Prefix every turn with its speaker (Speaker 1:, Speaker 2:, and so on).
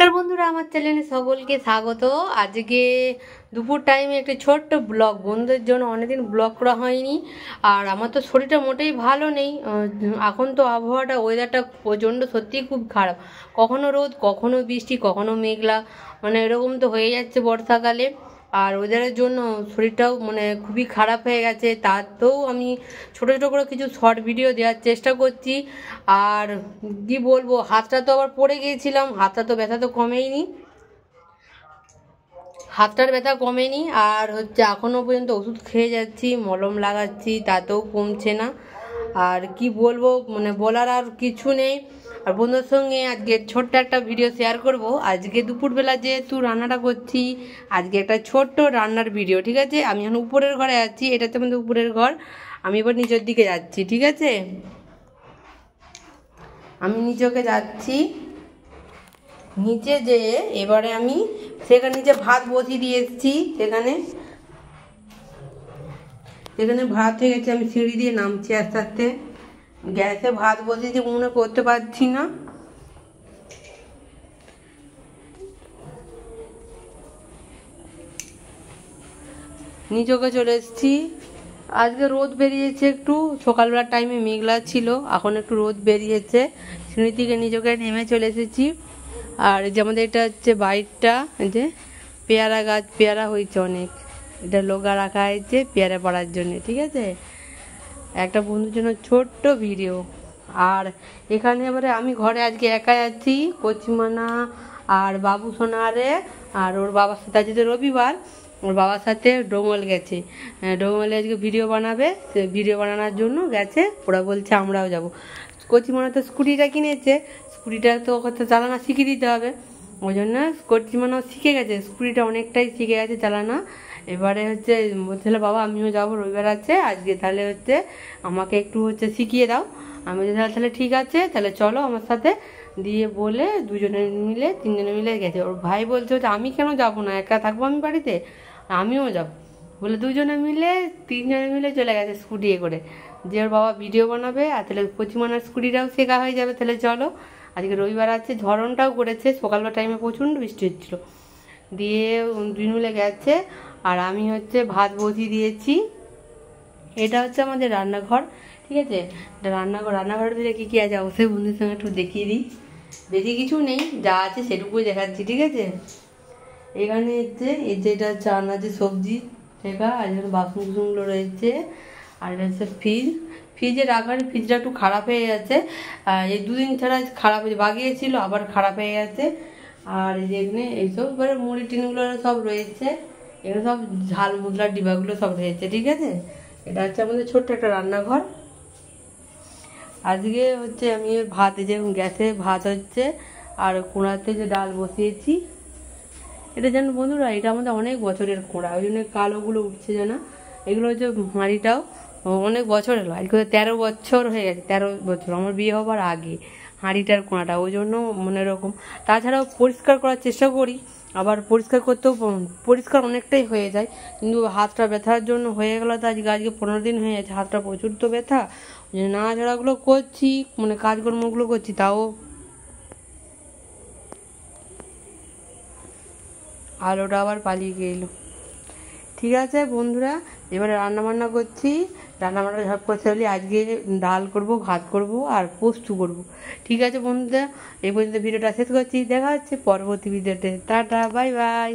Speaker 1: নমস্কার বন্ধুরা, আমার চ্যানেলে সকলকে স্বাগত। আজকে দুপুর টাইমে একটি ছোট্ট ব্লগ, বন্ধুদের জন্য অনেকদিন ব্লগ করা হয়নি। আর আমার তো শরীরটা মোটেই ভালো নেই। এখন তো আবহাওয়াটা, ওয়েদারটা প্রচণ্ড সত্যিই খুব খারাপ। কখনো রোদ, কখনো বৃষ্টি, কখনো মেঘলা, মানে এরকম তো হয়ে যাচ্ছে বর্ষাকালে। আর ওয়েদারের জন্য শরীরটাও খুবই খারাপ হয়ে গেছে। তাতেও আমি ছোটো ছোটো করে কিছু শর্ট ভিডিও দেওয়ার চেষ্টা করছি। আর কি বলবো, হাতটা তো আবার পড়ে গিয়েছিলাম, হাতটা তো ব্যথা তো কমেইনি, হাতটার ব্যথা কমেনি। আর এখনও পর্যন্ত ওষুধ খেয়ে যাচ্ছি, মলম লাগাচ্ছি, তাতেও কমছে না। আর কি বলবো, বলার আর কিছু নেই। আর বন্ধুর সঙ্গে আজকে ছোট্ট একটা ভিডিও শেয়ার করব। আজকে দুপুরবেলা যেহেতু রান্নাটা করছি, আজকে একটা ছোট্ট রান্নার ভিডিও, ঠিক আছে? আমি এখন উপরের ঘরে আছি, এটাতে আমাদের উপরের ঘর। আমি এবার নিচের দিকে যাচ্ছি, ঠিক আছে? আমি নিচকে যাচ্ছি, নিচে যেয়ে এবারে আমি সেখানে নিচে ভাত বসিয়ে দিয়ে এসেছি। এখানে ভাত হয়ে গেছে, আমি সিঁড়ি দিয়ে নামছি আস্তে আস্তে। গ্যাসে ভাত বসিয়েছি, মনে করতে পারছি না। নিচকে চলে এসেছি। আজকে রোদ বেরিয়েছে একটু, সকালবেলার টাইমে মেঘলা ছিল, এখন একটু রোদ বেরিয়েছে। সিঁড়ি থেকে নিচকে নেমে চলে এসেছি। আর এই যে আমাদের এটা হচ্ছে বাইরটা, যে পেয়ারা গাছ, পেয়ারা হয়েছে অনেক, এটা লগা রাখা হয়েছে পেয়ারা পড়ার জন্য, ঠিক আছে? একটা বন্ধুর জন্য ছোট্ট ভিডিও। আর এখানে এবারে আমি ঘরে আজকে একাই আছি, কচিমানা আর বাবু সোনারে, আর ওর বাবার সাথে আজকে রবিবার, ওর বাবার সাথে ডোঙ্গল গেছে। ডোঙ্গলে আজকে ভিডিও বানাবে, সে ভিডিও বানানোর জন্য গেছে। ওরা বলছে আমরাও যাব। কচিমানা তো স্কুটিটা কিনেছে, স্কুটিটা তো ওকে তো চালানো শিখিয়ে দিতে হবে। ওই জন্য কচিমানাও শিখে গেছে, স্কুটিটা অনেকটাই শিখে গেছে চালানো। এবারে বলছিল বাবা আমিও যাবো, রবিবার আছে আজকে, তাহলে আমাকে একটু শিখিয়ে দাও। আমি তাহলে ঠিক আছে, তাহলে চলো আমার সাথে, দিয়ে বলে দুজনে মিলে তিনজনে মিলে গেছে। ওর ভাই বলছে আমি কেন যাবো না, একা থাকবো আমি বাড়িতে, আমিও যাবো বলে দুজনে মিলে তিনজনে মিলে চলে গেছে স্কুটি করে, যে ওর বাবা ভিডিও বানাবে। আর তাহলে কচিমানার স্কুটিটাও শেখা হয়ে যাবে। তাহলে চলো, আজকে রবিবার আছে, ঝড়নটাও করেছে, সকালবেলা টাইমে প্রচণ্ড বৃষ্টি হচ্ছিল। দিয়ে দুই মিলে গেছে। আর আমি ভাত বসিয়ে দিয়েছি। এটা আমাদের রান্নাঘর, ঠিক আছে? এটা রান্নাঘরের ভিতরে কী কী আছে অবশ্যই বন্ধুদের সঙ্গে একটু দেখিয়ে দিই। বেশি কিছু নেই, যা আছে সেটুকুই দেখাচ্ছি, ঠিক আছে? এখানে এটা রান্নার যে সবজি ঠেকা, আর এখানে বাসন কুসনগুলো রয়েছে। আর এটা ফ্রিজে রাখার, ফ্রিজটা একটু খারাপ হয়ে গেছে, এই দুদিন ছাড়া খারাপ হয়ে বাগিয়েছিল, আবার খারাপ হয়ে গেছে। আর এখানে এইসব এবারে মুড়ি টিনগুলো সব রয়েছে, এখানে সব ঝাল মশলার ডিবাগুলো সব রয়েছে, ঠিক আছে? এটা আমাদের ছোট্ট একটা রান্নাঘর। আজকে আমি ভাত, গ্যাসে ভাত হচ্ছে, আর কোড়াতে যে ডাল বসিয়েছি। এটা জানো বন্ধুরা, এটা আমাদের অনেক বছরের কোড়া, ওই জন্য কালোগুলো উঠছে জানা। এগুলো হাঁড়িটাও অনেক বছর হলো, আজকে 13 বছর হয়ে গেছে, 13 বছর আমার বিয়ে হবার আগে হাঁড়িটার কোড়াটা, ওই জন্য এরকম। তাছাড়াও পরিষ্কার করার চেষ্টা করি, আবার পরিষ্কার করতেও পরিষ্কার অনেকটাই হয়ে যায়, কিন্তু হাতটা ব্যথার জন্য হয়ে গেল। তো আজকে 15 দিন হয়ে গেছে, হাতটা প্রচুর তো ব্যথা, নাড়াচাড়াগুলো করছি, কাজকর্মগুলো করছি, তাও আলোটা আবার পালিয়ে গেল। ঠিক আছে বন্ধুরা, এবারে রান্নাবান্না করছি। রান্নাবান্না সব করতে হলে আজকে ডাল করব, ভাত করব, আর পোস্ত করব। ঠিক আছে বন্ধুরা, এই পর্যন্ত ভিডিওটা শেষ করছি। দেখা হচ্ছে পরবর্তী ভিডিওতে। Tata, bye bye.